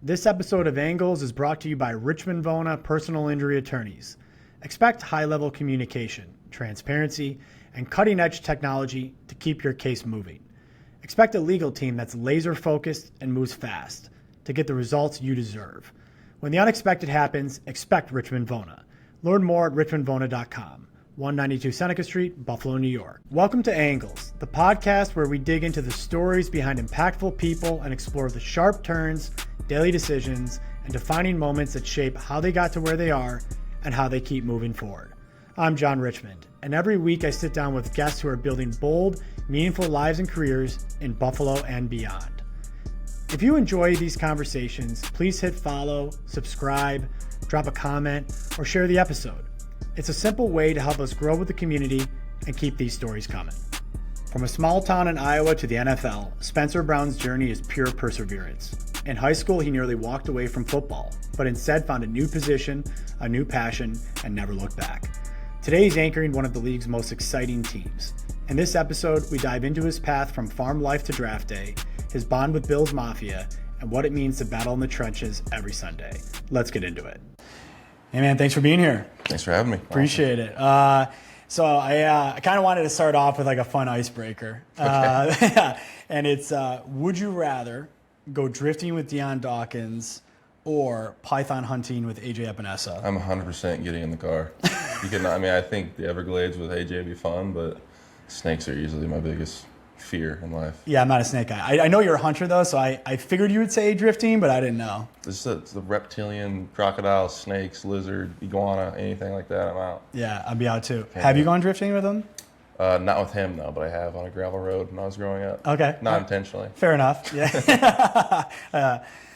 This episode of Angles is brought to you by Richmond Vona Personal Injury Attorneys. Expect high-level communication, transparency, and cutting-edge technology to keep your case moving. Expect a legal team that's laser-focused and moves fast to get the results you deserve. When the unexpected happens, expect Richmond Vona. Learn more at richmondvona.com. 192 Seneca Street, Buffalo, New York. Welcome to Angles, the podcast where we dig into the stories behind impactful people and explore the sharp turns, daily decisions, and defining moments that shape how they got to where they are and how they keep moving forward. I'm John Richmond, and every week I sit down with guests who are building bold, meaningful lives and careers in Buffalo and beyond. If you enjoy these conversations, please hit follow, subscribe, drop a comment, or share the episode. It's a simple way to help us grow with the community and keep these stories coming. From a small town in Iowa to the NFL, Spencer Brown's journey is pure perseverance. In high school, he nearly walked away from football, but instead found a new position, a new passion, and never looked back. Today, he's anchoring one of the league's most exciting teams. In this episode, we dive into his path from farm life to draft day, his bond with Bills Mafia, and what it means to battle in the trenches every Sunday. Let's get into it. Hey man, thanks for being here. Thanks for having me. Appreciate it. So I kind of wanted to start off with like a fun icebreaker. Okay. And it's, would you rather go drifting with Deion Dawkins or python hunting with AJ Epinesa? I'm 100% getting in the car. I think the Everglades with AJ would be fun, but snakes are usually my biggest fear in life. Yeah, I'm not a snake guy. I know you're a hunter though, so I figured you would say drifting, but I didn't know. It's the reptilian, crocodile, snakes, lizard, iguana, anything like that, I'm out. Yeah, I'd be out too. Have you gone drifting with him? Not with him though, but I have on a gravel road when I was growing up. Okay. Not intentionally. Fair enough. Yeah.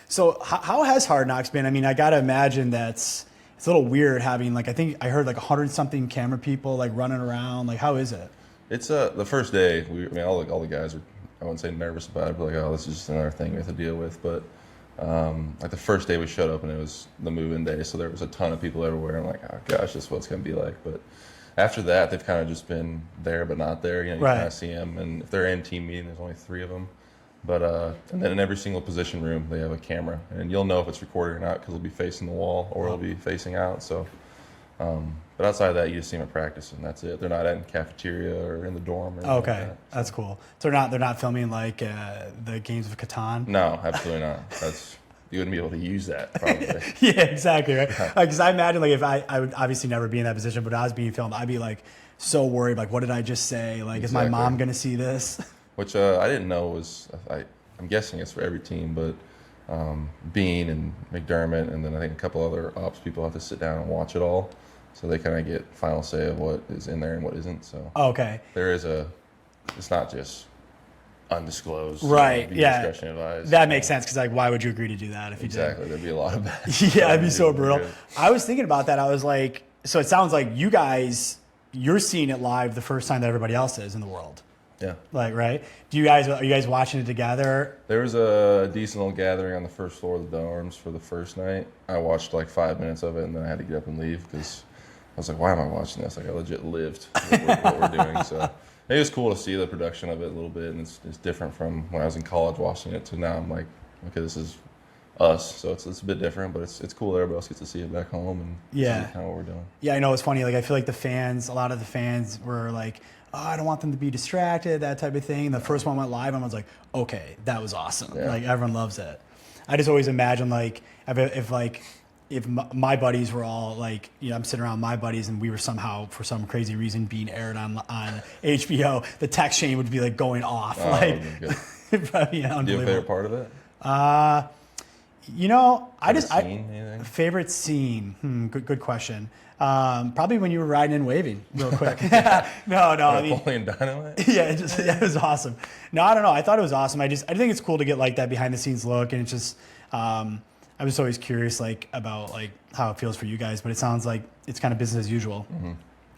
So how has Hard Knocks been? I mean, I got to imagine it's a little weird having I think I heard 100-something camera people running around. How is it? It's the first day. All the guys are, I wouldn't say nervous about it, but oh, this is just another thing we have to deal with. But the first day we showed up and it was the move-in day, so there was a ton of people everywhere. I'm like, oh gosh, this is what it's gonna be like. But after that, they've kind of just been there but not there. You right. Kind of see them, and if they're in team meeting, there's only 3 of them. But and then in every single position room, they have a camera, and you'll know if it's recorded or not because it'll be facing the wall or it'll be facing out. So. But outside of that, you just see them at practice, and that's it. They're not in the cafeteria or in the dorm. Or okay, like that, so. That's cool. So they're not filming the games of Catan. No, absolutely not. You wouldn't be able to use that probably. Yeah, exactly right. Because I imagine if I would obviously never be in that position, but if I was being filmed, I'd be so worried. What did I just say? Exactly. Is my mom gonna see this? Which I didn't know was. I'm guessing it's for every team, but. Bean and McDermott, and then I think a couple other ops people have to sit down and watch it all, so they kind of get final say of what is in there and what isn't. So okay, it's not just undisclosed, right? Yeah, discretion advised. That makes sense because why would you agree to do that if you did? Exactly, there'd be a lot of bad. Yeah, it'd be so brutal. I was thinking about that. I was like, so it sounds like you're seeing it live the first time that everybody else is in the world. Yeah. Right? Are you guys watching it together? There was a decent little gathering on the first floor of the dorms for the first night. I watched 5 minutes of it, and then I had to get up and leave because I was like, why am I watching this? I legit lived what we're doing. So it was cool to see the production of it a little bit, and it's different from when I was in college watching it to now. I'm like, okay, this is us. So it's a bit different, but it's cool that everybody else gets to see it back home and see kind of what we're doing. Yeah, I know. It's funny. I feel like a lot of the fans were like, oh, I don't want them to be distracted, that type of thing. And the first one went live, and I was like, okay, that was awesome. Yeah. Everyone loves it. I just always imagine if my buddies were all I'm sitting around my buddies and we were somehow for some crazy reason being aired on HBO, the text chain would be going off. It'd probably be unbelievable. Do you have a favorite part of it? Favorite scene. Good question. Probably when you were riding and waving real quick. No. Napoleon Dynamite? Yeah, it was awesome. No, I don't know. I thought it was awesome. I think it's cool to get that behind the scenes look, and it's just I was always curious about how it feels for you guys, but it sounds like it's kind of business as usual. Mm-hmm.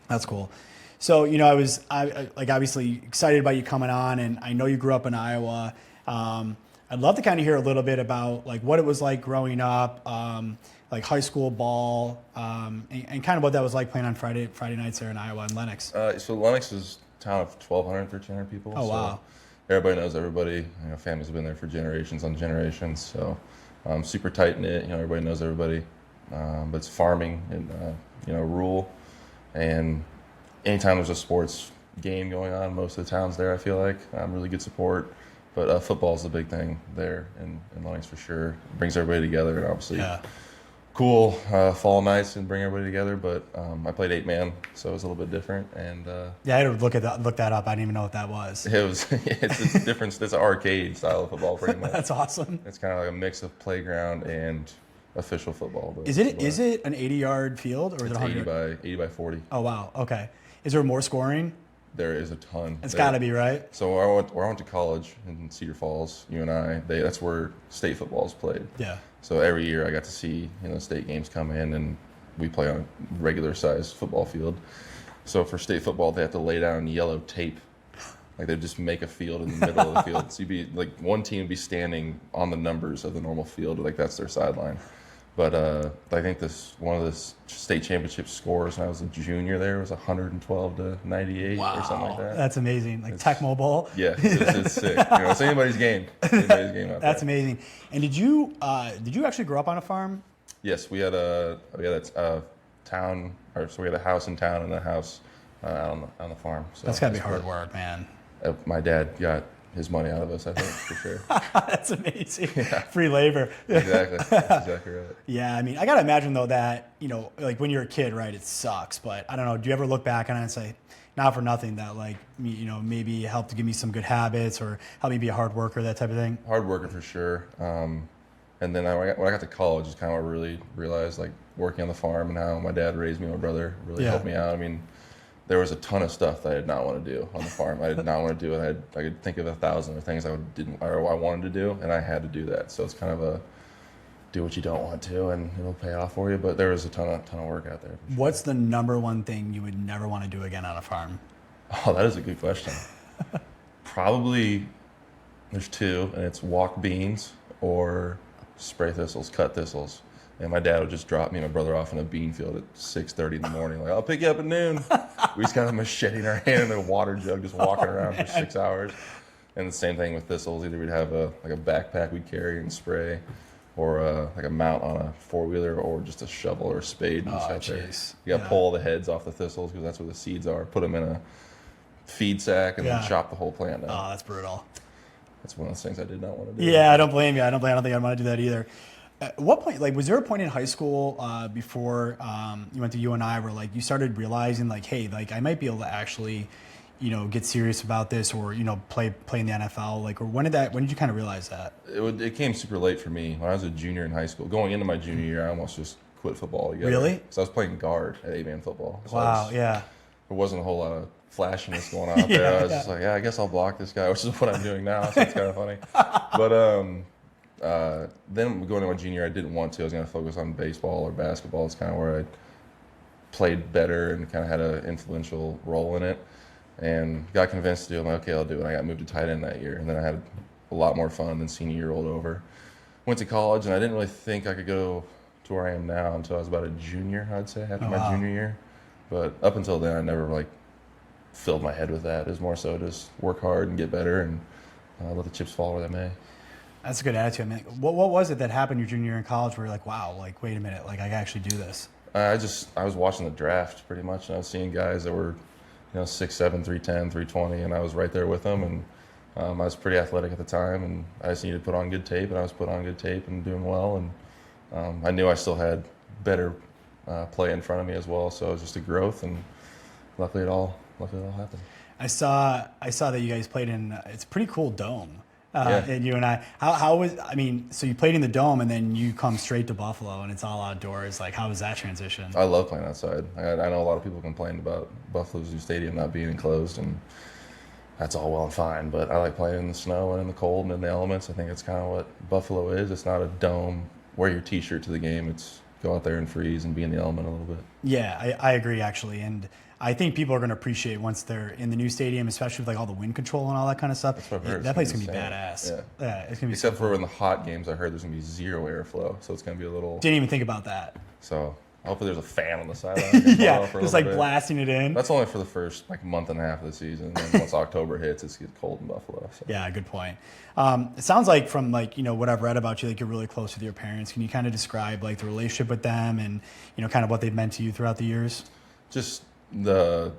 That's cool. So I was obviously excited about you coming on, and I know you grew up in Iowa. I'd love to kind of hear a little bit about what it was like growing up, high school ball, and kind of what that was like playing on Friday nights there in Iowa and Lenox. So Lenox is a town of 1,200, 1,300 people. Oh, wow. Everybody knows everybody. Families have been there for generations on generations. So Super tight knit. Everybody knows everybody. But it's farming and rural. And anytime there's a sports game going on, most of the towns there, I feel like really good support. But football is the big thing there in Lawrence for sure. It brings everybody together, and obviously cool fall nights and bring everybody together. But I played 8-man, so it was a little bit different. And I had to look that up. I didn't even know what that was. it was it's a different. It's an arcade style of football, pretty much. That's awesome. It's kind of like a mix of playground and official football. Is it an 80-yard field or is it 100? 80 by 40? Oh wow. Okay. Is there more scoring? There is a ton. It's got to be, right? So where I went to college in Cedar Falls, that's where state football is played. Yeah. So every year I got to see state games come in, and we play on a regular sized football field. So for state football, they have to lay down yellow tape. Like they just make a field in the middle of the field. So you'd be like one team would be standing on the numbers of the normal field, like that's their sideline. But I think one of the state championship scores when I was a junior there was 112 to 98 or something like that. That's amazing. Like Tecmo Bowl. Yeah, it's sick. It's anybody's game. Anybody's game out That's there. amazing. And did you actually grow up on a farm? Yes, we had a town, so we had a house in town and a house on the farm. So that's gotta be hard work, man. My dad got his money out of us, I think, for sure. That's amazing. Yeah. Free labor. Exactly. That's exactly right. Yeah, I mean, I got to imagine, though, that, like when you're a kid, right, it sucks. But I don't know, do you ever look back on it and say, not for nothing, that, like, maybe helped to give me some good habits or help me be a hard worker, that type of thing? Hard worker for sure. And then when I got to college is kind of what I really realized, like, working on the farm and how my dad raised me, my brother really helped me out. I mean, there was a ton of stuff that I did not want to do on the farm. I did not want to do it. I could think of 1,000 of things I wanted to do, and I had to do that. So it's kind of a do what you don't want to, and it'll pay off for you. But there was a ton of work out there. Sure. What's the number one thing you would never want to do again on a farm? Oh, that is a good question. Probably there's two, and it's walk beans or spray thistles, cut thistles. And my dad would just drop me and my brother off in a bean field at 6:30 in the morning. Like, I'll pick you up at noon. We just got a machete in our hand and a water jug, just walking around for 6 hours. And the same thing with thistles. Either we'd have a backpack we'd carry and spray, or like a mount on a 4-wheeler, or just a shovel or a spade. And jeez. You got to pull all the heads off the thistles because that's where the seeds are. Put them in a feed sack and then chop the whole plant down. Oh, that's brutal. That's one of those things I did not want to do. Yeah, I don't blame you. I don't think I'd want to do that either. At what point, like, was there a point in high school before you went to UNI where, like, you started realizing, like, hey, like, I might be able to actually, get serious about this, or, play in the NFL? Like, or when did you kind of realize that? It came super late for me. When I was a junior in high school, going into my junior year, I almost just quit football altogether. Really? Because I was playing guard at 8-man football. So wow, yeah. There wasn't a whole lot of flashiness going on out there. I was just like, I guess I'll block this guy, which is what I'm doing now, so it's kind of funny. But then going to my junior, I didn't want to. I was going to focus on baseball or basketball. It's kind of where I played better and kind of had an influential role in it. And got convinced to do it. I'm like, okay, I'll do it. I got moved to tight end that year. And then I had a lot more fun than senior year rolled over. Went to college, and I didn't really think I could go to where I am now until I was about a junior, I'd say, after my junior year. But up until then, I never, filled my head with that. It was more so just work hard and get better and let the chips fall where they may. That's a good attitude. I mean, what was it that happened your junior year in college where you're like, wow, like, wait a minute, like, I can actually do this? I was watching the draft pretty much, and I was seeing guys that were, 6'7", 310, 320, and I was right there with them, and I was pretty athletic at the time, and I just needed to put on good tape, and I was putting on good tape and doing well, and I knew I still had better play in front of me as well, so it was just a growth, and luckily it all happened. I saw that you guys played in, it's a pretty cool dome. And you and so you played in the dome and then you come straight to Buffalo and it's all outdoors. Like, how was that transition? I love playing outside. I know a lot of people complain about Buffalo's new stadium not being enclosed, and that's all well and fine, but I like playing in the snow and in the cold and in the elements. I think it's kind of what Buffalo is. It's not a dome, wear your t-shirt to the game. It's go out there and freeze and be in the element a little bit. Yeah, I agree, actually. And I think people are going to appreciate once they're in the new stadium, especially with like all the wind control and all that kind of stuff. That's what I've heard. That place is going to be badass. Yeah, it's going to be. Except for in the hot games, I heard there's going to be zero airflow, so it's going to be a little. Didn't even think about that. So Hopefully there's a fan on the sideline. Yeah, For a just little bit. blasting it in. That's only for the first month and a half of the season. And then once October hits, it gets cold in Buffalo. So. Yeah, good point. It sounds like from what I've read about you, you're really close with your parents. Can you kind of describe the relationship with them and kind of what they've meant to you throughout the years? Just the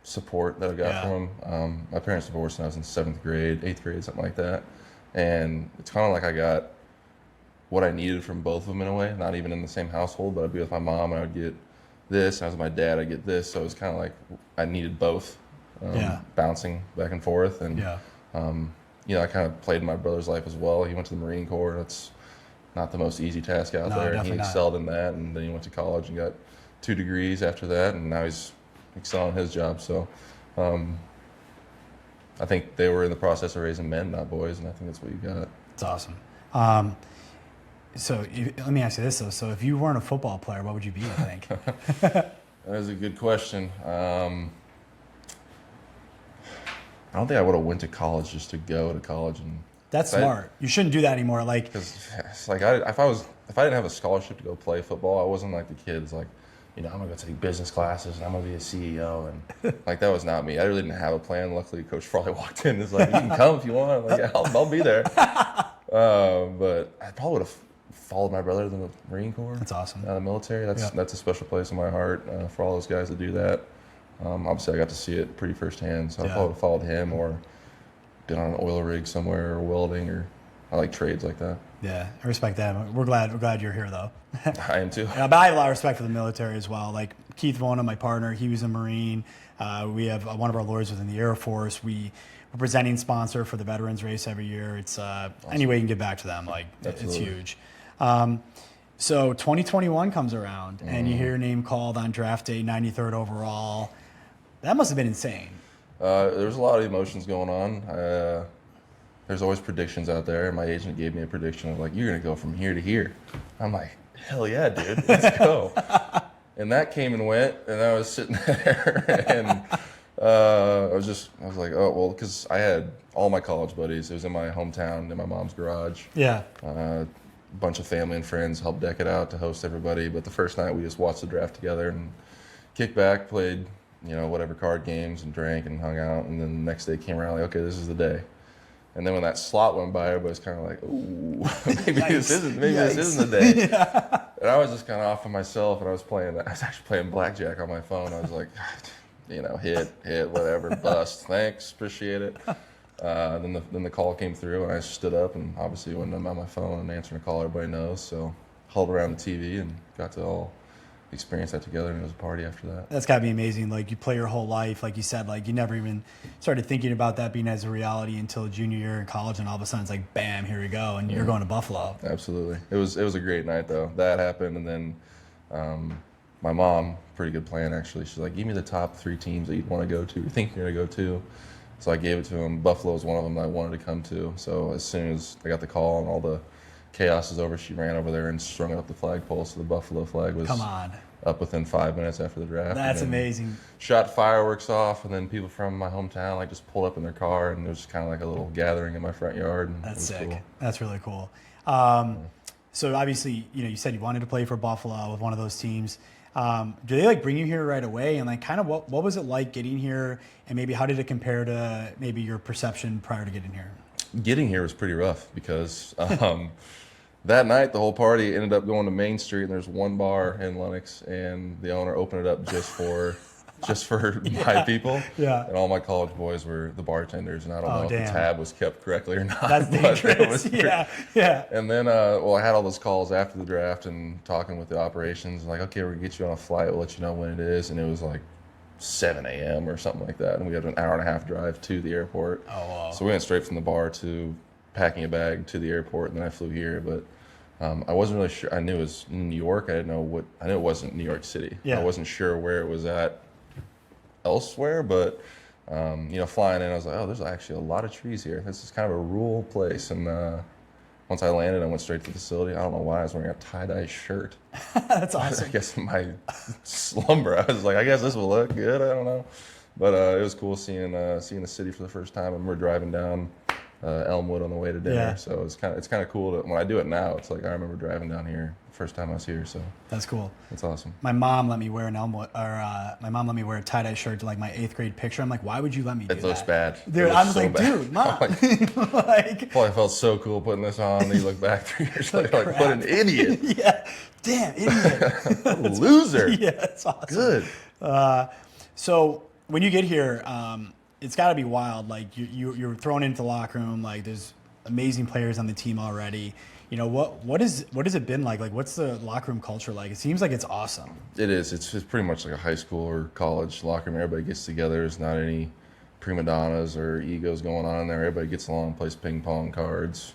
support that I got from them. My parents divorced when I was in 7th grade, 8th grade, something like that. And it's kind of like I got what I needed from both of them in a way. Not even in the same household, but I'd be with my mom and I would get this. And I was with my dad, I'd get this. So it was kind of like I needed both, bouncing back and forth. And I kind of played in my brother's life as well. He went to the Marine Corps. That's not the most easy task out there. And he excelled in that. And then he went to college and got 2 degrees after that. And now he's excelling in his job. So I think they were in the process of raising men, not boys. And I think that's what you got. That's awesome. So let me ask you this, though. So if you weren't a football player, what would you be, you think? That is a good question. I don't think I would have went to college just to go to college. And that's smart. You shouldn't do that anymore. Because it's if I didn't have a scholarship to go play football, I wasn't like the kids I'm going to go take business classes and I'm going to be a CEO. And that was not me. I really didn't have a plan. Luckily, Coach Frawley walked in and was like, you can come if you want. I'll be there. But I probably would have followed my brother to the Marine Corps. That's awesome. Out of the military. That's a special place in my heart for all those guys that do that. Obviously, I got to see it pretty firsthand. So I probably would have followed him or been on an oil rig somewhere or welding or I like trades like that. Yeah, I respect that. We're glad you're here, though. I am too. But I have a lot of respect for the military as well. Like Keith Vona, my partner, he was a Marine. We have one of our lawyers was in the Air Force. We're presenting sponsor for the veterans race every year. It's awesome. Any way you can give back to them, it's huge. So 2021 comes around, and you hear your name called on draft day, 93rd overall. That must have been insane. There's a lot of emotions going on. There's always predictions out there. My agent gave me a prediction of you're going to go from here to here. I'm like, hell yeah, dude, let's go. And that came and went, and I was sitting there, and I was like, oh, well, because I had all my college buddies. It was in my hometown, in my mom's garage. Yeah. A bunch of family and friends helped deck it out to host everybody. But the first night, we just watched the draft together and kicked back, played, whatever card games and drank and hung out. And then the next day came around, okay, this is the day. And then when that slot went by, everybody's kind of like, ooh, maybe this isn't the day. Yeah. And I was just kind of off of myself, and I was actually playing blackjack on my phone. I was like, hit, whatever, bust, thanks, appreciate it. Then the call came through, and I stood up, and obviously when I'm on my phone and answering a call, everybody knows. So huddled around the TV and got to all experience that together, and it was a party after that. That's got to be amazing. You play your whole life, like you said, you never even started thinking about that being as a reality until junior year in college, and all of a sudden it's bam, here we go, and you're going to Buffalo. Absolutely. It was a great night, though. That happened, and then my mom, pretty good plan, actually. She's like, give me the top 3 teams that you'd want to go to, you think you're going to go to. So I gave it to him. Buffalo was one of them that I wanted to come to. So as soon as I got the call and all the chaos is over, she ran over there and strung up the flagpole, so the Buffalo flag was up within 5 minutes after the draft. That's amazing. Shot fireworks off, and then people from my hometown just pulled up in their car, and it was just kind of a little gathering in my front yard. And that's sick. Cool. That's really cool. So obviously, you said you wanted to play for Buffalo with one of those teams. Do they bring you here right away? And kind of what was it like getting here, and maybe how did it compare to maybe your perception prior to getting here? Getting here was pretty rough because that night the whole party ended up going to Main Street, and there's one bar in Lenox, and the owner opened it up just for my people. Yeah. And all my college boys were the bartenders, and I don't know if the tab was kept correctly or not. That's dangerous. Yeah. And then, I had all those calls after the draft and talking with the operations, okay, we're going to get you on a flight. We'll let you know when it is. And it was 7 a.m. or something like that. And we had an hour and a half drive to the airport. Oh, wow. So we went straight from the bar to packing a bag to the airport, and then I flew here. But I wasn't really sure. I knew it was New York. I knew it wasn't New York City. Yeah. I wasn't sure where it was at elsewhere, but flying in, I was like, oh, there's actually a lot of trees here. This is kind of a rural place. And once I landed, I went straight to the facility. I don't know why I was wearing a tie-dye shirt. That's awesome. I guess in my slumber, I was like, I guess this will look good. I don't know, but it was cool seeing the city for the first time. And we're driving down Elmwood on the way to dinner. Yeah. So it's kind of cool when I do it now. It's like I remember driving down here first time I was here. So That's cool. that's awesome. My mom let me wear an Elmwood, or my mom let me wear a tie-dye shirt to like my 8th grade picture. I'm like, why would you let me do that? It looks bad. Dude, It I'm looks just like, bad. dude, mom. Like, Boy, I felt so cool putting this on. Then you look back 3 years later, like, what an idiot. yeah, damn, idiot. Loser. Yeah, it's awesome. Good. So when you get here, it's got to be wild. Like you're thrown into the locker room. Like there's amazing players on the team already. You know what has it been like? Like what's the locker room culture like? It seems like it's awesome. It is. It's pretty much like a high school or college locker room. Everybody gets together. There's not any prima donnas or egos going on in there. Everybody gets along, plays ping pong, cards.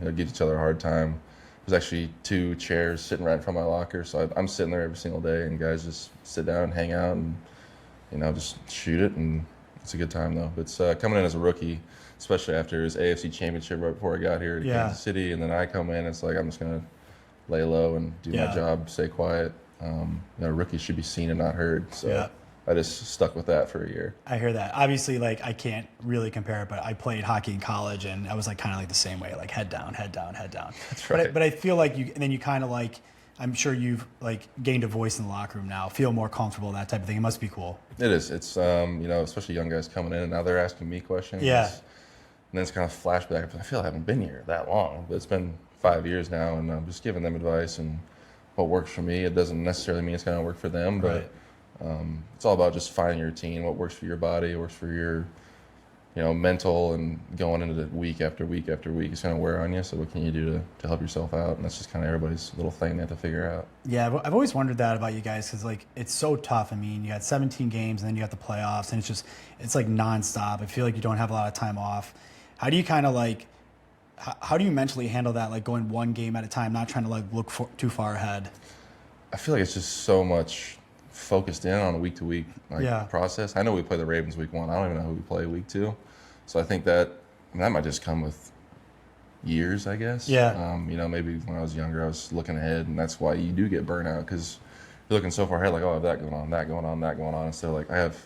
Give each other a hard time. There's actually 2 chairs sitting right in front of my locker, so I'm sitting there every single day, and guys just sit down and hang out and just shoot it, and it's a good time though. But it's coming in as a rookie, especially after his AFC Championship right before I got here to Kansas City, and then I come in, it's like I'm just gonna lay low and do my job, stay quiet. Rookies should be seen and not heard, so I just stuck with that for a year. I hear that. Obviously, like I can't really compare it, but I played hockey in college, and I was like kind of like the same way, like head down, head down, head down. That's right. But I feel like you kind of like, I'm sure you've like gained a voice in the locker room now, feel more comfortable, that type of thing. It must be cool. It is. It's especially young guys coming in, and now they're asking me questions. Yeah. And then it's kind of flashback. I feel I haven't been here that long, but it's been 5 years now, and I'm just giving them advice and what works for me. It doesn't necessarily mean it's going to work for them, but. Right. It's all about just finding your routine, what works for your body, works for your, mental, and going into the week after week after week. It's going to wear on you. So what can you do to help yourself out? And that's just kind of everybody's little thing they have to figure out. Yeah, I've always wondered that about you guys because like it's so tough. I mean, you got 17 games and then you got the playoffs, and it's like nonstop. I feel like you don't have a lot of time off. How do you kind of like? How do you mentally handle that? Like going one game at a time, not trying to like look too far ahead. I feel like it's just so much focused in on a week-to-week process. I know we play the Ravens week 1. I don't even know who we play week 2. So I think that might just come with years, I guess. Yeah. Maybe when I was younger, I was looking ahead, and that's why you do get burnout, because you're looking so far ahead, like, oh, I have that going on, that going on, that going on. Instead of like, I have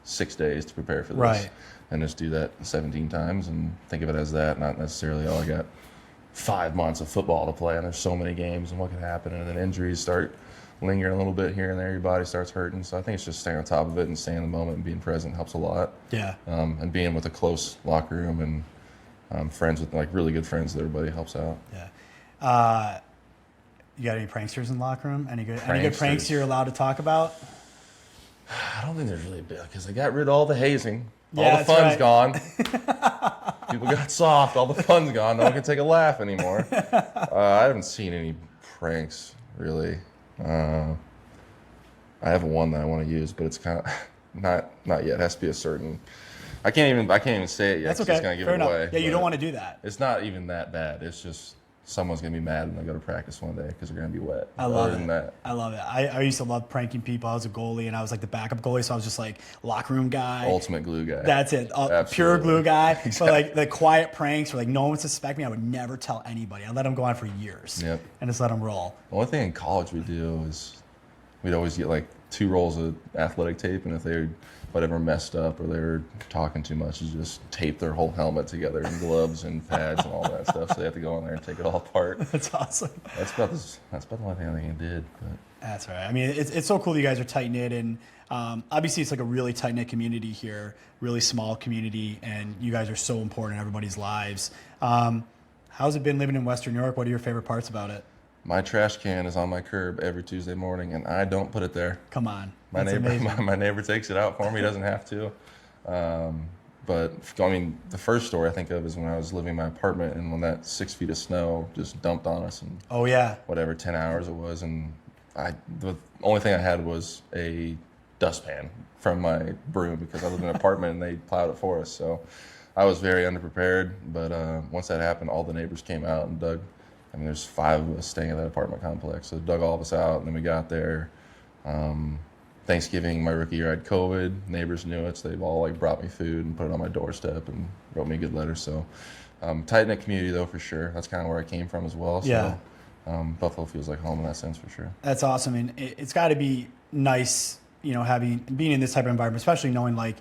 6 days to prepare for this. Right. And just do that 17 times and think of it as that, not necessarily, oh, I got 5 months of football to play, and there's so many games, and what could happen, and then injuries start lingering a little bit here and there, your body starts hurting. So I think it's just staying on top of it and staying in the moment and being present helps a lot. Yeah. And being with a close locker room and friends with like really good friends with everybody helps out. Yeah. You got any pranksters in the locker room? Any good pranks you're allowed to talk about? I don't think there's really big, because they got rid of all the hazing. Yeah, all the fun's right. gone. People got soft. All the fun's gone. No one can take a laugh anymore. I haven't seen any pranks really. I have one that I want to use, but it's kind of not yet. It has to be a certain. I can't even say it yet. That's okay. It's gonna give Fair it enough. away. Yeah, you don't want to do that. It's not even that bad. It's just someone's gonna be mad when they go to practice one day because they're gonna be wet. I love Other it. than that, I love it. I used to love pranking people. I was a goalie, and I was like the backup goalie, so I was just like locker room guy. ultimate glue guy. That's it. Pure Absolutely. glue guy. Exactly. But like the quiet pranks where like no one would suspect me, I would never tell anybody. I let them go on for years. Yep. And just let them roll. The only thing in college we do is we'd always get like 2 rolls of athletic tape, and if they whatever messed up or they were talking too much, you just tape their whole helmet together and gloves and pads and all that stuff. So they have to go in there and take it all apart. That's awesome. That's about the only thing I think I did. But That's all right. I mean, it's so cool that you guys are tight knit, and obviously it's like a really tight knit community here, really small community, and you guys are so important in everybody's lives. How's it been living in Western New York? What are your favorite parts about it? my trash can is on my curb every Tuesday morning, and I don't put it there. Come on. My That's neighbor, amazing. my neighbor takes it out for me. He doesn't have to. But I mean, the first story I think of is when I was living in my apartment, and when that 6 feet of snow just dumped on us, and Oh, yeah. whatever 10 hours it was, and the only thing I had was a dustpan from my broom because I lived in an apartment and they plowed it for us. So I was very underprepared. But once that happened, all the neighbors came out and dug. I mean, there's 5 of us staying in that apartment complex, so they dug all of us out, and then we got there. Thanksgiving, my rookie year, I had COVID. Neighbors knew it, so they've all like brought me food and put it on my doorstep and wrote me a good letter. So tight knit community though, for sure. That's kind of where I came from as well. So, Yeah. Buffalo feels like home in that sense for sure. That's awesome. And it's got to be nice, you know, being in this type of environment, especially knowing like,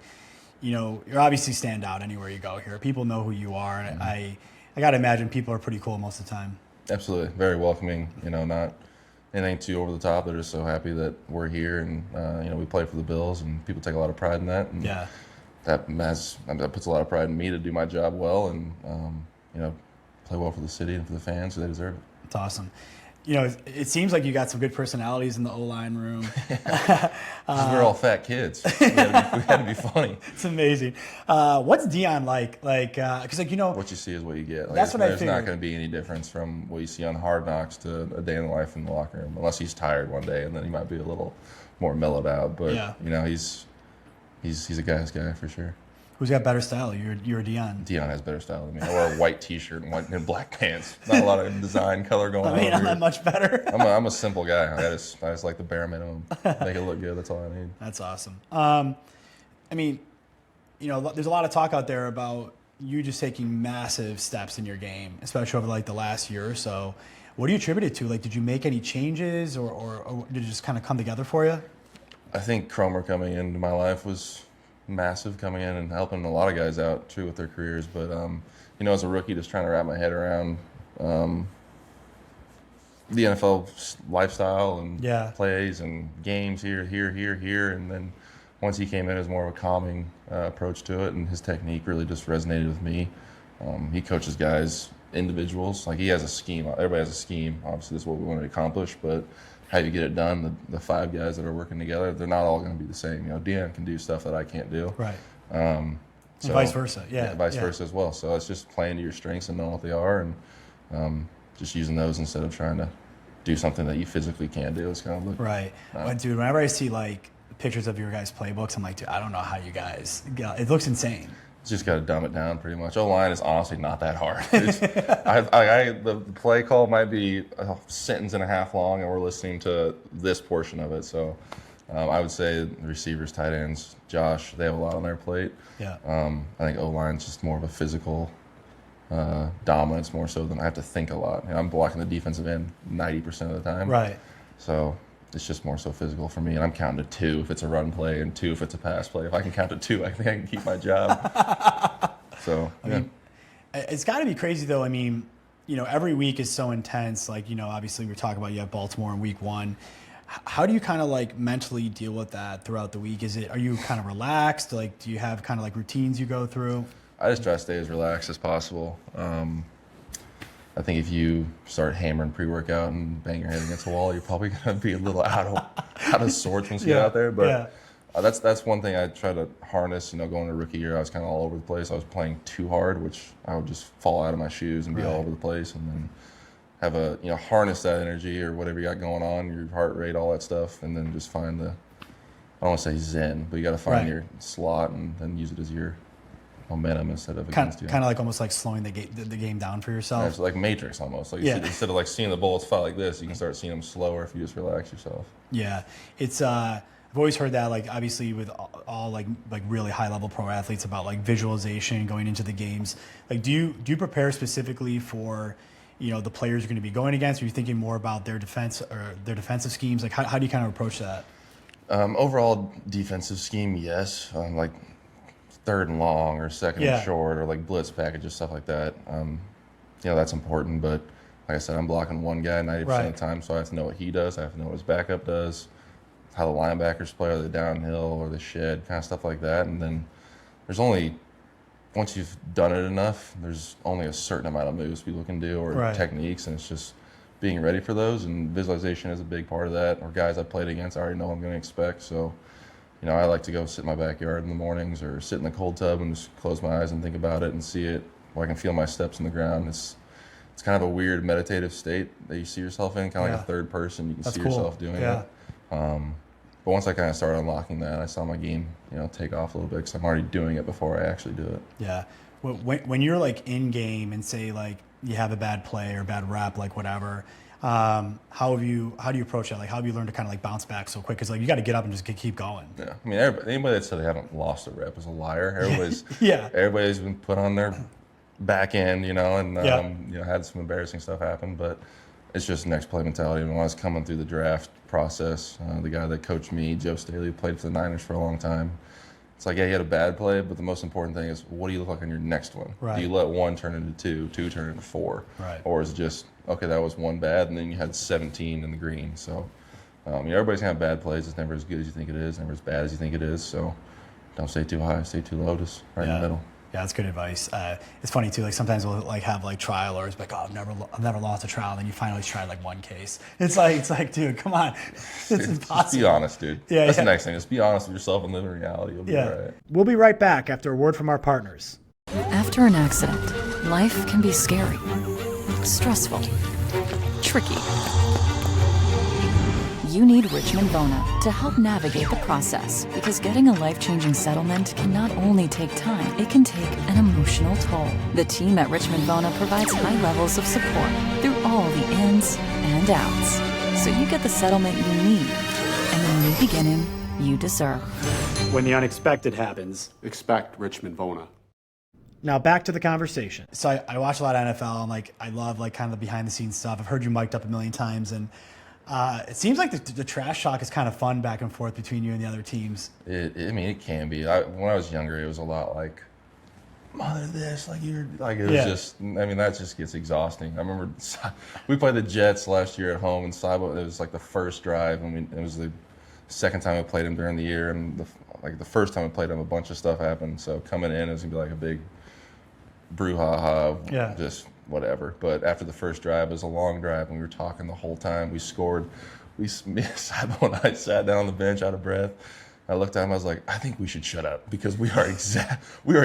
you're obviously stand out anywhere you go here. People know who you are, and I got to imagine people are pretty cool most of the time. Absolutely, very welcoming. Not anything too over the top. They're just so happy that we're here, and we play for the Bills, and people take a lot of pride in that. And Yeah. that puts a lot of pride in me to do my job well, and play well for the city and for the fans, so they deserve it. It's awesome. It seems like you got some good personalities in the O-line room. We're all fat kids. We had to be funny. It's amazing. What's Dion like? Because what you see is what you get. That's what I There's figured. not going to be any difference from what you see on Hard Knocks to a day in the life in the locker room, unless he's tired one day, and then he might be a little more mellowed out. But Yeah. he's a guy's guy for sure. Who's got better style? You're Dion. Dion has better style than me. I wear a white T-shirt and black pants. Not a lot of design, color going on. I'm not much better. I'm a simple guy. I just like the bare minimum. Make it look good. That's all I need. That's awesome. There's a lot of talk out there about you just taking massive steps in your game, especially over the last year or so. What do you attribute it to? Did you make any changes, or did it just kind of come together for you? I think Cromer coming into my life was massive, coming in and helping a lot of guys out too with their careers. But as a rookie, just trying to wrap my head around the NFL lifestyle and plays and games here, and then once he came in, it was more of a calming approach to it, and his technique really just resonated with me. He coaches guys, individuals, he has a scheme. Everybody has a scheme. Obviously, this is what we want to accomplish, but how you get it done, the five guys that are working together, they're not all going to be the same. Dion can do stuff that I can't do. Right. And vice versa. Yeah. Vice versa as well. So it's just playing to your strengths and knowing what they are, and just using those instead of trying to do something that you physically can't do. It's kind of look right. Dude, whenever I see pictures of your guys' playbooks, I'm like, dude, I don't know how you guys got it. Looks insane. Just got to dumb it down pretty much. O-line is honestly not that hard. The play call might be a sentence and a half long, and we're listening to this portion of it. So I would say the receivers, tight ends, Josh, they have a lot on their plate. Yeah. I think O-line's just more of a physical dominance more so than I have to think a lot. I'm blocking the defensive end 90% of the time. Right. So it's just more so physical for me, and I'm counting to 2 if it's a run play and 2 if it's a pass play. If I can count to 2, I think I can keep my job. So, I mean, it's got to be crazy, though. Every week is so intense. Obviously, we're talking about you have Baltimore in week 1. How do you kind of mentally deal with that throughout the week? Are you kind of relaxed? Do you have kind of routines you go through? I just try to stay as relaxed as possible. I think if you start hammering pre-workout and bang your head against the wall, you're probably going to be a little out of sorts once you get out there. But that's one thing I try to harness. Going to rookie year, I was kind of all over the place. I was playing too hard, which I would just fall out of my shoes and be all over the place. And then have harness that energy or whatever you got going on, your heart rate, all that stuff, and then just find I don't want to say zen, but you got to find your slot and then use it as your momentum instead of against you. Kind of almost slowing the game down for yourself. It's like Matrix almost. Instead of seeing the bullets fly like this, you can start seeing them slower if you just relax yourself. Yeah, it's I've always heard that obviously with all really high level pro athletes about visualization going into the games. Do you prepare specifically for the players you're going to be going against? Or are you thinking more about their defense or their defensive schemes? How do you kind of approach that? Overall defensive scheme, yes. Third and long or second and short or blitz packages, stuff like that. That's important. But like I said, I'm blocking one guy 90% of the time, so I have to know what he does. I have to know what his backup does, how the linebackers play, are they downhill or the shed, kind of stuff like that. And then once you've done it enough, there's only a certain amount of moves people can do or techniques, and it's just being ready for those. And visualization is a big part of that. Or guys I played against, I already know what I'm going to expect. So I like to go sit in my backyard in the mornings or sit in the cold tub and just close my eyes and think about it and see it, where I can feel my steps in the ground. It's kind of a weird meditative state that you see yourself in, kind of like a third person. You can see yourself doing it. But once I kind of started unlocking that, I saw my game, take off a little bit because I'm already doing it before I actually do it. Yeah. When you're in game and say you have a bad play or bad rep, whatever, how do you approach that? How have you learned to kind of bounce back so quick? Because you got to get up and just keep going. Yeah, anybody that said they haven't lost a rep is a liar. Everybody's everybody's been put on their back end, and had some embarrassing stuff happen. But it's just next play mentality. When I was coming through the draft process, the guy that coached me, Joe Staley, played for the Niners for a long time, it's like, yeah, you had a bad play, but the most important thing is, what do you look like on your next one? Right. Do you let 1 turn into 2, 2 turn into 4? Right. Or is it just, okay, that was 1 bad, and then you had 17 in the green? So, everybody's going to have bad plays. It's never as good as you think it is, never as bad as you think it is. So don't stay too high, stay too low, just right in the middle. Yeah, that's good advice. It's funny too. Like sometimes we'll like have like trial or it's like, oh, I've never lost a trial. And then you finally try like one case. It's like, dude, come on, it's impossible. Just be honest, dude. Yeah, that's the next thing. Just be honest with yourself and live in reality. You'll be all right. We'll be right back after a word from our partners. After an accident, life can be scary, stressful, tricky. You need Richmond Bona to help navigate the process, because getting a life-changing settlement can not only take time, it can take an emotional toll. The team at Richmond Bona provides high levels of support through all the ins and outs, so you get the settlement you need and the new beginning you deserve. When the unexpected happens, expect Richmond Bona. Now back to the conversation. So I watch a lot of NFL and like I love like kind of the behind the scenes stuff. I've heard you mic'd up a million times, and it seems like the trash talk is kind of fun back and forth between you and the other teams. It can be. When I was younger, it was a lot like, mother this, like you're, like it was just, I mean, that just gets exhausting. I remember we played the Jets last year at home, and Saibo, it was like the first drive, and it was the second time we played him during the year, and the first time we played him, a bunch of stuff happened. So coming in, it was gonna be like a big brouhaha, just whatever. But after the first drive, it was a long drive, and we were talking the whole time. We scored. Saibo and I sat down on the bench out of breath. I looked at him. I was like, I think we should shut up, because we are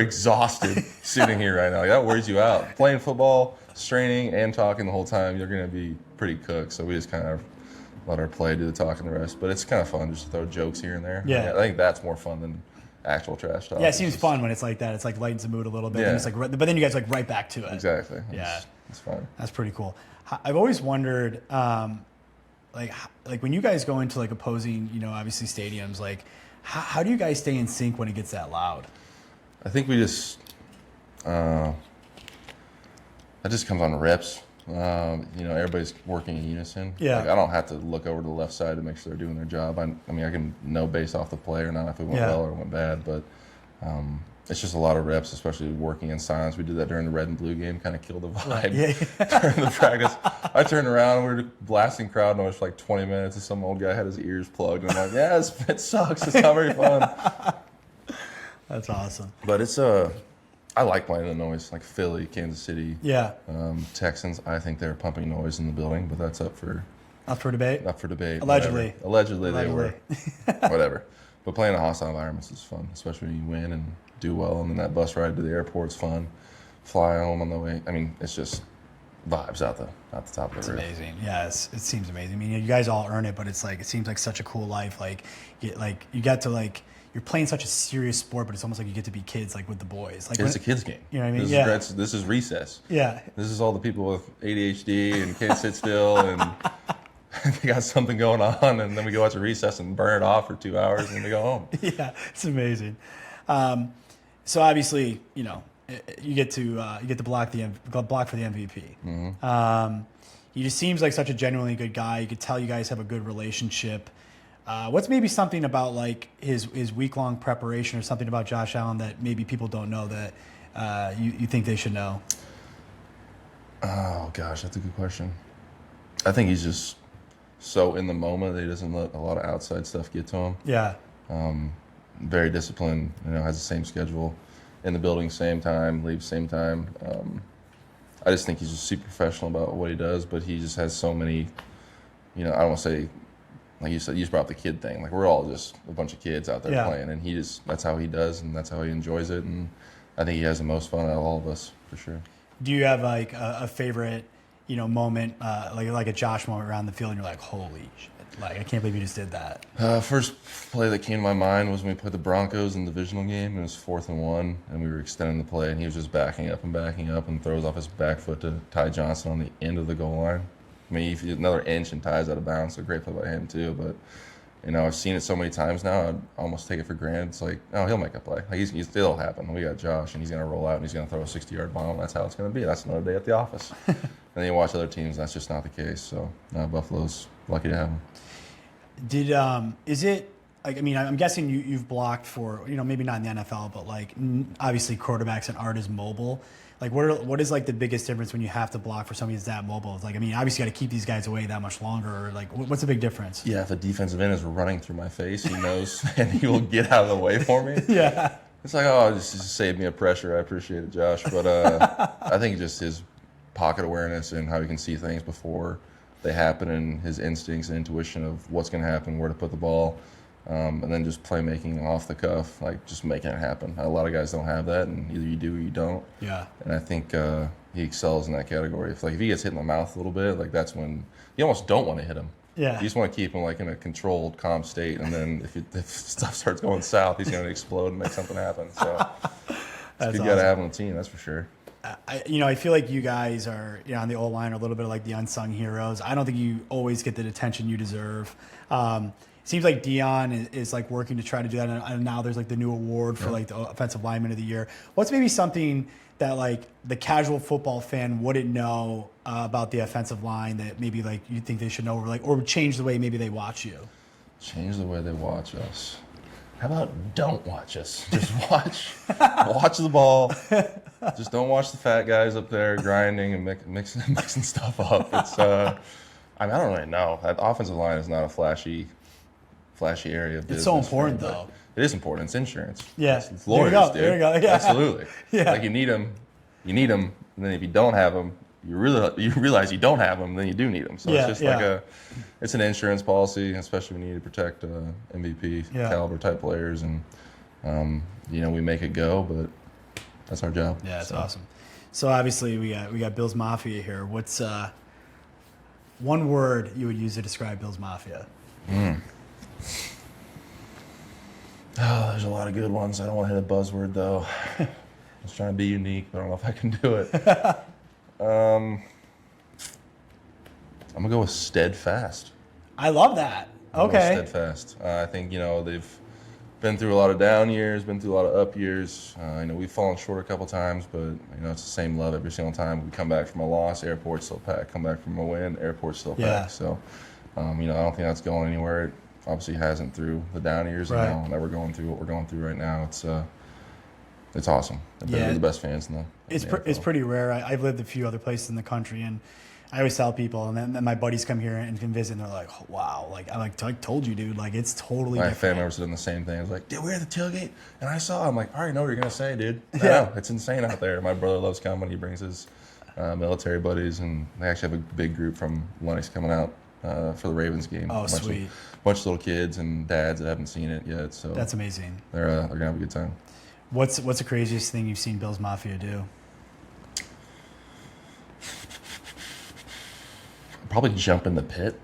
exhausted sitting here right now. Like, that wears you out. Playing football, straining, and talking the whole time, you're going to be pretty cooked. So we just kind of let our play do the talking the rest. But it's kind of fun just to throw jokes here and there. Yeah. I think that's more fun than actual trash talk. Yeah, it seems fun when it's like that. It's like lightens the mood a little bit. And it's like, but then you guys like right back to it. Exactly. Yeah, it's fun. That's pretty cool. I've always wondered, like when you guys go into like opposing, obviously stadiums, like how do you guys stay in sync when it gets that loud? I think we just, that just comes on reps. Everybody's working in unison. Yeah. Like, I don't have to look over to the left side to make sure they're doing their job. I mean, I can know based off the play or not if it went well or went bad, but it's just a lot of reps, especially working in silence. We did that during the red and blue game, kind of killed the vibe during the practice. I turned around, we were blasting crowd noise for like 20 minutes, and some old guy had his ears plugged, and I'm like, yeah, it sucks. It's not very fun. That's awesome. But it's I like playing the noise, like Philly, Kansas City, Texans. I think they're pumping noise in the building, but that's up for debate. Up for debate. Allegedly they were. Whatever. But playing in hostile environments is fun, especially when you win and do well. And then that bus ride to the airport's fun. Fly home on the way. I mean, it's just vibes out the top of the roof. It's amazing. Yeah, it seems amazing. I mean, you guys all earn it, but it's like it seems like such a cool life. Like you get to like. You're playing such a serious sport, but it's almost like you get to be kids, like with the boys. Like it's a kids game. You know what I mean? This is recess. Yeah. This is all the people with ADHD and can't sit still, and they got something going on, and then we go out to recess and burn it off for 2 hours, and then we go home. Yeah, it's amazing. So obviously, you get to block for the MVP. Mm-hmm. He just seems like such a genuinely good guy. You could tell you guys have a good relationship. What's maybe something about like his week-long preparation or something about Josh Allen that maybe people don't know that you think they should know? Oh, gosh, that's a good question. I think he's just so in the moment that he doesn't let a lot of outside stuff get to him. Yeah. Very disciplined, has the same schedule, in the building, same time, leaves same time. I just think he's just super professional about what he does, but he just has so many, I don't want to say, like you said, you just brought up the kid thing. Like, we're all just a bunch of kids out there playing, and that's how he does, and that's how he enjoys it, and I think he has the most fun out of all of us, for sure. Do you have like a favorite, moment, like a Josh moment around the field, and you're like, holy shit, like I can't believe you just did that? First play that came to my mind was when we played the Broncos in the divisional game. It was 4th and 1, and we were extending the play, and he was just backing up and throws off his back foot to Ty Johnson on the end of the goal line. I mean, if another inch and Ty's out of bounds, so great play by him too. But I've seen it so many times now, I'd almost take it for granted. It's like, oh, he'll make a play. Like it'll happen. We got Josh, and he's gonna roll out, and he's gonna throw a 60-yard bomb. That's how it's gonna be. That's another day at the office. And then you watch other teams, that's just not the case. So Buffalo's lucky to have him. Is it like, I mean, I'm guessing you've blocked for, maybe not in the NFL, but like obviously quarterbacks and aren't as mobile. Like, what is like the biggest difference when you have to block for somebody that's that mobile? It's like, I mean, obviously you got to keep these guys away that much longer. Or like, what's the big difference? Yeah, if a defensive end is running through my face, he knows, and he will get out of the way for me. Yeah. It's like, oh, just saved me a pressure. I appreciate it, Josh. But I think just his pocket awareness and how he can see things before they happen, and his instincts and intuition of what's going to happen, where to put the ball, and then just playmaking off the cuff, like just making it happen. A lot of guys don't have that, and either you do or you don't. Yeah. And I think he excels in that category. If he gets hit in the mouth a little bit, like that's when you almost don't want to hit him. Yeah. You just want to keep him like in a controlled, calm state, and then if stuff starts going south, he's going to explode and make something happen. So it's a good guy to have on the team, that's for sure. I feel like you guys are, on the O-line are a little bit like the unsung heroes. I don't think you always get the attention you deserve. Seems like Dion is like working to try to do that, and now there's like the new award for like the offensive lineman of the year. What's maybe something that like the casual football fan wouldn't know about the offensive line that maybe like you think they should know, or change the way maybe they watch you? Change the way they watch us. How about don't watch us? Just watch the ball. Just don't watch the fat guys up there grinding and mixing stuff up. It's I don't really know. That offensive line is not a flashy area of business. It's so important though. It is important. It's insurance. Yeah. It's lawyers, dude. There you go. Yeah. Absolutely. Yeah. Like you need them, and then if you don't have them, you realize you don't have them, then you do need them. So it's just like it's an insurance policy, especially when you need to protect MVP caliber type players, and we make it go, but that's our job. Yeah, that's awesome. So obviously we got Bills Mafia here. What's one word you would use to describe Bills Mafia? Oh, there's a lot of good ones. I don't want to hit a buzzword though. I was trying to be unique, but I don't know if I can do it. I'm gonna go with steadfast. I love that. Okay. Steadfast. I think they've been through a lot of down years, been through a lot of up years. We've fallen short a couple times, but it's the same love every single time. We come back from a loss, airport's still packed. Come back from a win, airport's still packed. So, I don't think that's going anywhere. It obviously hasn't through the down years. Right. And now that we're going through what we're going through right now, it's awesome. They're the best fans in the It's pretty rare. I've lived a few other places in the country, and I always tell people, and then my buddies come here and can visit, and they're like, oh, "Wow!" Like I told you, dude. Like it's totally. My different. family members doing the same thing. I was like, "Dude, we're at the tailgate, and I saw." I'm like, "I already know what you're gonna say, dude. I know. It's insane out there." My brother loves coming. He brings his military buddies, and they actually have a big group from Lennox coming out for the Ravens game. Oh, sweet. Bunch of little kids and dads that haven't seen it yet. So that's amazing. They're gonna have a good time. What's the craziest thing you've seen Bills Mafia do? Probably jump in the pit.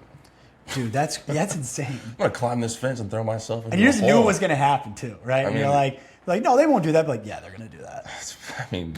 Dude, that's insane. I'm gonna climb this fence and throw myself in. And you just knew it was gonna happen too, right? And you're like, no, they won't do that. But like, yeah, they're gonna do that. I mean,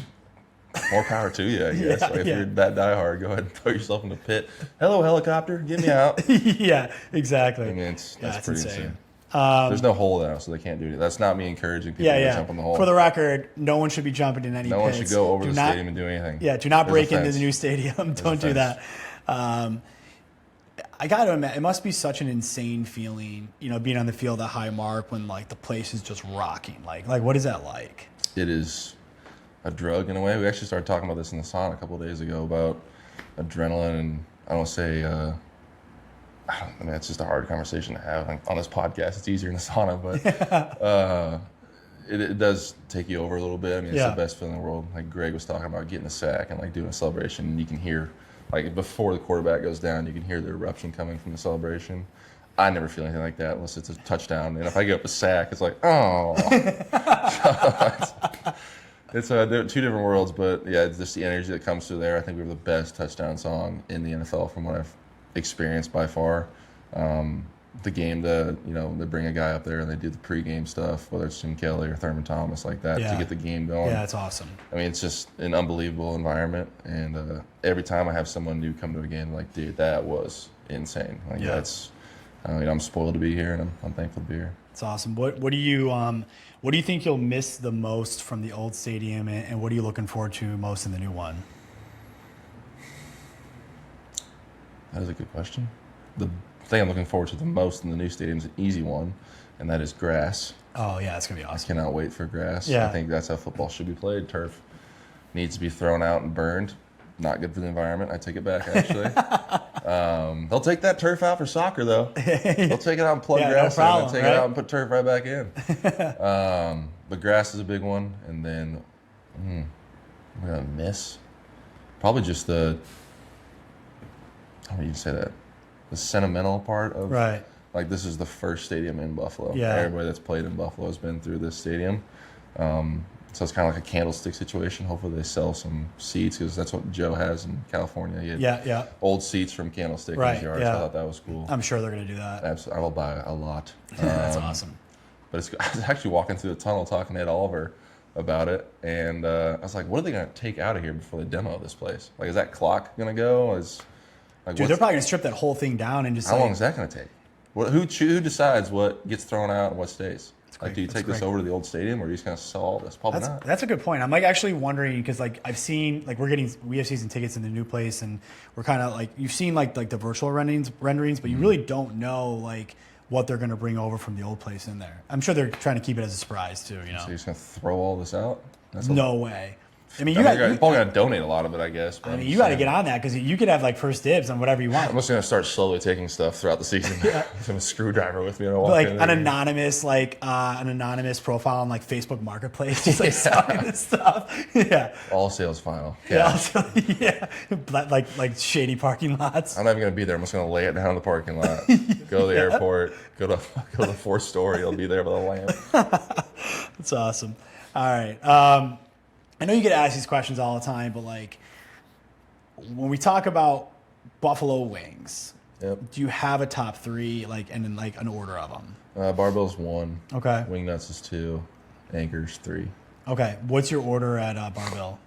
more power to you, I guess. If you're that diehard, go ahead and throw yourself in the pit. Hello, helicopter, get me out. Yeah, exactly. I mean, that's pretty insane. There's no hole now, so they can't do it. That's not me encouraging people to jump in the hole. For the record, no one should be jumping in any pits. No one should go over the stadium and do anything. Yeah, do not break into the new stadium. Don't do that. I got to admit, it must be such an insane feeling, being on the field at Highmark when like the place is just rocking. Like what is that like? It is a drug in a way. We actually started talking about this in the sauna a couple of days ago about adrenaline, and I don't say. It's just a hard conversation to have on this podcast. It's easier in the sauna, but it does take you over a little bit. I mean, it's the best feeling in the world. Like Greg was talking about getting a sack and like doing a celebration, and you can hear, like before the quarterback goes down, you can hear the eruption coming from the celebration. I never feel anything like that unless it's a touchdown. And if I get up a sack, it's like, oh. It's two different worlds, but yeah, it's just the energy that comes through there. I think we have the best touchdown song in the NFL from what I've experienced by far. The game, they bring a guy up there and they do the pregame stuff, whether it's Jim Kelly or Thurman Thomas, like that, to get the game going. Yeah, it's awesome. I mean, it's just an unbelievable environment, and every time I have someone new come to a game, like, dude, that was insane. Like that's, I'm spoiled to be here, and I'm thankful to be here. It's awesome. What do you think you'll miss the most from the old stadium, and what are you looking forward to most in the new one? That is a good question. thing I'm looking forward to the most in the new stadium is an easy one, and that is grass. Oh yeah, it's gonna be I awesome. cannot wait for grass. Yeah. I think that's how football should be played. Turf needs to be thrown out and burned. Not good for the environment. I take it back, actually. They'll take that turf out for soccer, though. They'll take it out and plug Yeah, no grass problem, in and take right? it out and put turf right back in. But grass is a big one. And then I'm going to miss probably just the, how do you say that? The sentimental part of, Right. like, this is the first stadium in Buffalo. Yeah. Everybody that's played in Buffalo has been through this stadium. So it's kind of like a candlestick situation. Hopefully they sell some seats because that's what Joe has in California. He had Yeah. old seats from Candlestick Right, in his yard. yeah. So I thought that was cool. I'm sure they're gonna do that. Absolutely, I will buy a lot. That's awesome. But I was actually walking through the tunnel talking to Ed Oliver about it, and I was like, "What are they going to take out of here before they demo this place? Like, is that clock going to go? Dude, they're probably gonna strip that whole thing down and just how like, long is that going to take? Who decides what gets thrown out and what stays? Like, do you take this over to the old stadium, or are you just going to sell all this? Probably not. That's a good point. I'm like actually wondering because like I've seen like we have season tickets in the new place and we're kind of like you've seen like the virtual renderings, but you really don't know like what they're going to bring over from the old place in there. I'm sure they're trying to keep it as a surprise too. You know, So you're just going to throw all this out? That's no way. I mean, you're you probably going to donate a lot of it, I guess. but I I'm mean, just you got to saying. get on that because you could have like first dibs on whatever you want. I'm just going to start slowly taking stuff throughout the season. Have a screwdriver with me and I walk Like in an there. anonymous profile on like Facebook Marketplace, just like selling this stuff. Yeah. All sales final. Yeah. Also, yeah. Like shady parking lots. I'm not even going to be there. I'm just going to lay it down in the parking lot. Go to the airport. Go to the fourth story. It'll be there with a lamp. That's awesome. All right. I know you get asked these questions all the time, but like when we talk about buffalo wings, Yep. do you have a top three, like, and then like an order of them? Barbell's 1. Okay. Wing nuts is 2. Anchors 3. Okay. What's your order at Barbell?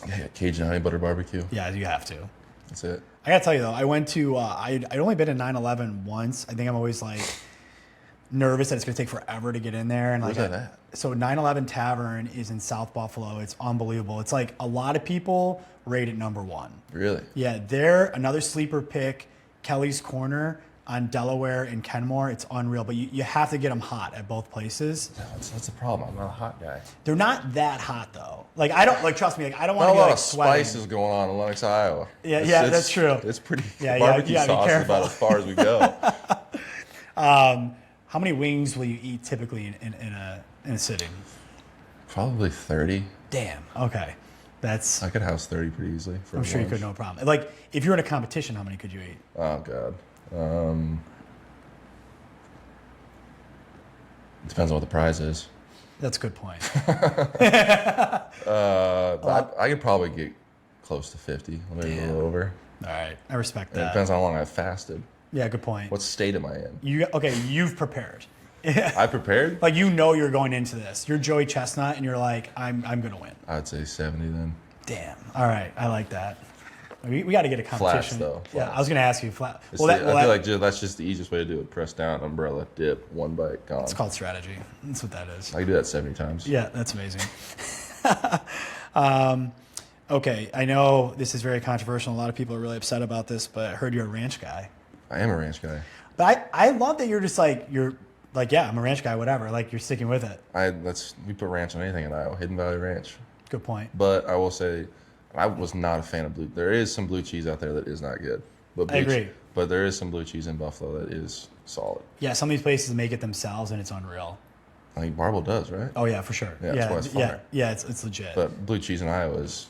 Yeah, Cajun honey butter barbecue. Yeah, you have to. That's it. I gotta tell you though, I went to I'd only been to 9/11 once. I think I'm always like nervous that it's gonna take forever to get in there. And like, Where's that at? So 9/11 Tavern is in South Buffalo. It's unbelievable. It's like a lot of people rate it number 1. Really? Yeah, they're another sleeper pick. Kelly's Corner on Delaware and Kenmore. It's unreal, but you have to get them hot at both places. That's the problem. I'm not a hot guy. They're not that hot though. Like I don't like trust me. Like I don't want Not to a be lot like of sweating. spices going on in Lennox, Iowa. Yeah, It's- that's true. It's pretty. Yeah, you barbecue gotta be sauce is careful. about as far as we go. How many wings will you eat typically in a sitting? Probably 30. Damn. Okay, that's. I could house 30 pretty easily. For I'm sure you lunch. could, no problem. Like if you're in a competition, how many could you eat? Oh God. Depends on what the prize is. That's a good point. I could probably get close to 50, maybe a little over. All right, I respect It that. depends on how long I've fasted. Yeah, good point. What state am I in? You've prepared. I prepared? Like you know you're going into this. You're Joey Chestnut, and you're like, I'm gonna win. I'd say 70 then. Damn. All right, I like that. We got to get a competition. though, Yeah, flats. I was gonna ask you flat. It's Well, the- that, I feel like that's just the easiest way to do it. Press down, umbrella, dip, one bite, gone. it's called strategy. That's what that is. I can do that 70 times. Yeah, that's amazing. Okay, I know this is very controversial. A lot of people are really upset about this, but I heard you're a ranch guy. I am a ranch guy. But I love that you're just like yeah, I'm a ranch guy, whatever. Like you're sticking with it. We put ranch on anything in Iowa. Hidden Valley Ranch. Good point. But I will say, I was not a fan of blue. There is some blue cheese out there that is not good. But I agree. But there is some blue cheese in Buffalo that is solid. Yeah, some of these places make it themselves, and it's unreal. I think Barble does, right? Oh yeah, for sure. Yeah, that's why it's fire. Yeah, it's legit. But blue cheese in Iowa is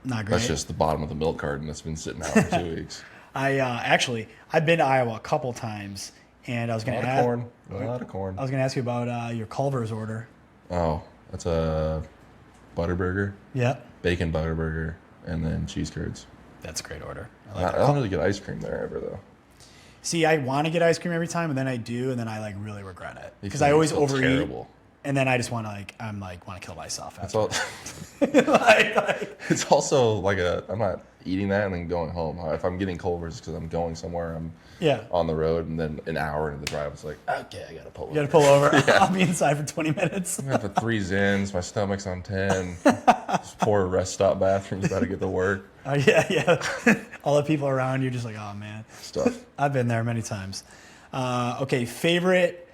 Not great. that's just the bottom of the milk carton that's been sitting out for 2 weeks. I've been to Iowa a couple times, and I was A gonna lot of ask. corn. A lot of corn. I was gonna ask you about your Culver's order. Oh, that's a Butterburger, Yep, bacon Butterburger, and then cheese curds. that's a great order. I I like that. don't really get ice cream there ever though. See, I want to get ice cream every time, and then I do, and then I like really regret it You because feel- I always you feel overeat, terrible. and then I just want to want to kill myself. It's After. all. like, It's also like I'm not eating that and then going home. If I'm getting Culver's because I'm going somewhere, I'm yeah, on the road, and then an hour into the drive, it's like, okay, I gotta pull over. you got to pull over. I'll be inside for 20 minutes. I'm having 3 Zins, my stomach's on 10. Just poor rest stop bathrooms about to get to work. Yeah. All the people around you just like, oh man. Stuff. I've been there many times. Okay, favorite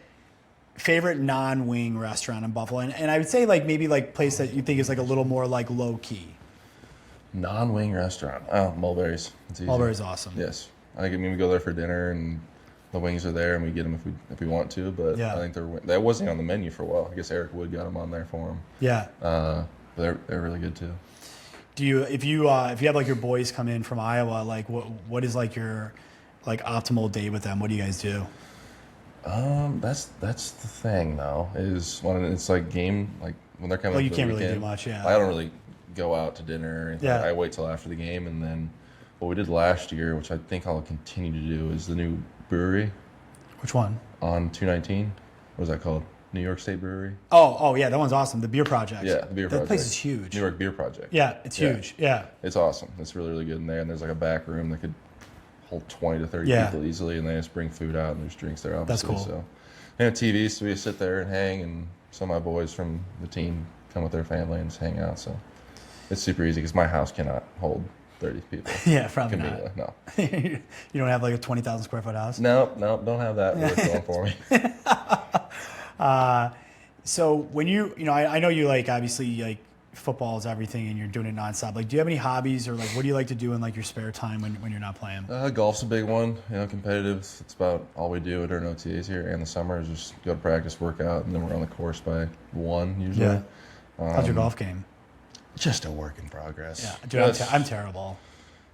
non-wing restaurant in Buffalo, and I would say like maybe like place that you think is like a little more like low key. Non-wing restaurant. Oh, Mulberry's. It's easy. Mulberry's awesome. Yes. I mean, we go there for dinner, and the wings are there, and we get them if we want to. But Yeah. I think that wasn't on the menu for a while. I guess Eric Wood got them on there for him. Yeah. But they're really good too. Do you if you have like your boys come in from Iowa, like what is like your like optimal day with them? What do you guys do? That's the thing though, is when it's like game, like when they're coming. Well, you for the can't really do weekend, much, yeah. I don't really go out to dinner or anything. Yeah. I wait till after the game, and then what we did last year, which I think I'll continue to do, is the new brewery Which one? on 219. What is that called? New York State Brewery. Oh yeah, that one's awesome. The Beer Project. Yeah, the Beer That Project. place is huge. New York Beer Project. Yeah, it's Yeah. huge. Yeah. It's awesome. It's really, really good in there. And there's like a back room that could hold 20 to 30 Yeah. people easily. And they just bring food out, and there's drinks there, obviously. cool. So, and TVs, so we just sit there and hang. And some of my boys from the team come with their family and just hang out. So it's super easy because my house cannot hold 30 people. Yeah, probably Conveniently. not. No. You don't have like a 20,000 square foot house. No, don't have that work going for me. So when I know you like obviously like football is everything and you're doing it nonstop. Like, do you have any hobbies or like what do you like to do in like your spare time when you're not playing? Golf's a big one. Competitive. It's about all we do during OTAs here and the summer is just go to practice, work out, and then we're on the course by 1 usually. Yeah. How's your golf game? Just a work in progress. Yeah, dude, I'm terrible.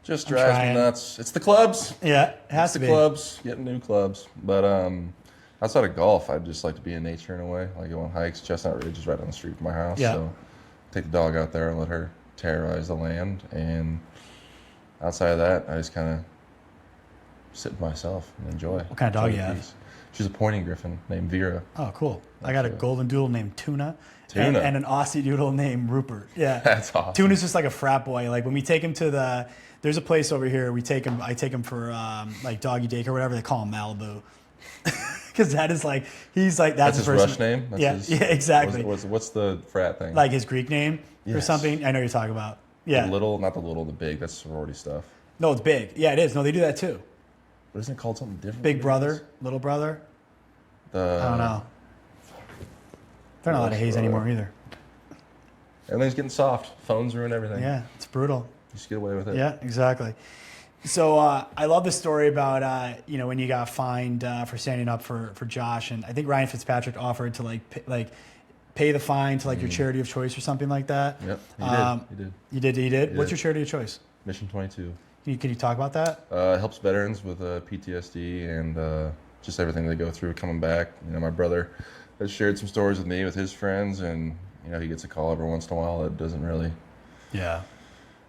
Just I'm drives trying. me nuts. It's the clubs. Yeah, it has It's to the be. clubs. Getting new clubs. But outside of golf, I'd just like to be in nature in a way. Like go on hikes. Chestnut Ridge is right down the street from my house. Yeah. So take the dog out there and let her terrorize the land. And outside of that, I just kind of sit with myself and enjoy. What kind of dog Enjoy you the have? peace. She's a pointing griffin named Vera. Oh, cool. I got a Absolutely. golden doodle named Tuna. Tuna. And an Aussie doodle named Rupert. Yeah. That's awesome. Tuna's just like a frat boy. Like when we take him to there's a place over here. I take him for like doggy daycare or whatever. They call him Malibu. Because that is like, he's like, that's His person. rush name? That's Yeah, his- yeah, exactly. What's the frat thing? Like his Greek name or Yes. something. I know what you're talking about. Yeah. The little, not the little, the big. That's sorority stuff. No, it's big. Yeah, it is. No, they do that too. But isn't it called something different? Big brother, little brother. I don't know. They're not allowed to haze anymore either. Everything's getting soft. Phones ruin everything. Yeah, it's brutal. Just get away with it. Yeah, exactly. So I love the story about when you got fined for standing up for Josh, and I think Ryan Fitzpatrick offered to pay the fine to like your charity of choice or something like that. Yep. He did. You did. He did. What's did. your charity of choice? Mission 22. Can you talk about that? Helps veterans with PTSD and just everything they go through coming back. My brother has shared some stories with me with his friends, and he gets a call every once in a while that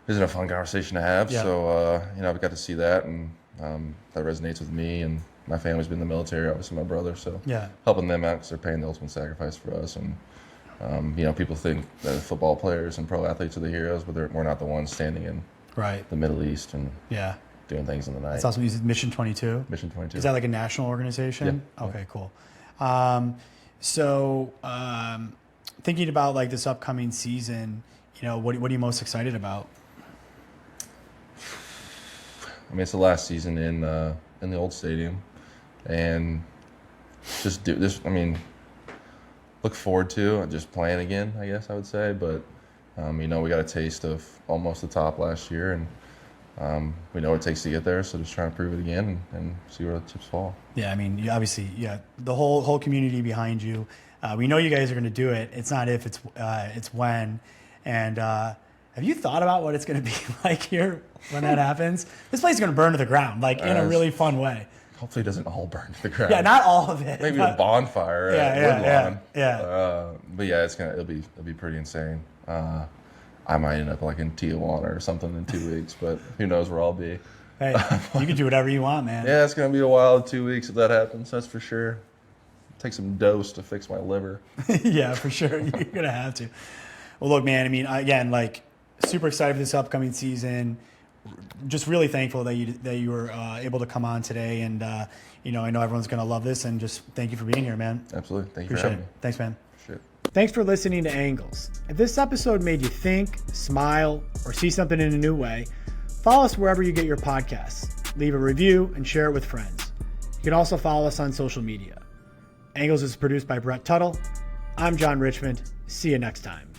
isn't a fun conversation to have. Yeah. So I've got to see that, and that resonates with me. And my family's been in the military, obviously my brother. So Yeah. helping them out because they're paying the ultimate sacrifice for us. And people think that football players and pro athletes are the heroes, but we're not the ones standing in Right. the Middle East and Yeah. doing things in the night. It's awesome. You said Mission 22. Mission 22. Is that like a national organization? Yeah. Okay, cool. So thinking about like this upcoming season, what are you most excited about? it's the last season in the old stadium, and just do this. Look forward to just playing again, I guess I would say. But we got a taste of almost the top last year, and we know what it takes to get there. So just trying to prove it again and see where the chips fall. Yeah, you obviously, the whole community behind you. We know you guys are going to do it. It's not if, it's when. And have you thought about what it's going to be like here when that happens? This place is going to burn to the ground, like in a really fun way. Hopefully, it doesn't all burn to the ground. Yeah, not all of it. Maybe but- a bonfire Yeah, at yeah, Woodlawn. yeah. But yeah, it'll be pretty insane. I might end up like in Tijuana or something in 2 weeks, but who knows where I'll be. Hey, you can do whatever you want, man. Yeah, it's gonna be a wild 2 weeks if that happens. That's for sure. Take some dose to fix my liver. Yeah, for sure. You're going to have to. Well, look, man, again, like super excited for this upcoming season. Just really thankful that you were able to come on today. And, I know everyone's going to love this. And just thank you for being here, man. Absolutely. Thank you for Appreciate having it. me. Thanks, man. Shit. Thanks for listening to Angles. If this episode made you think, smile, or see something in a new way, Follow us wherever you get your podcasts. Leave a review and share it with friends. You can also follow us on social media. Angles is produced by Brett Tuttle. I'm John Richmond. See you next time.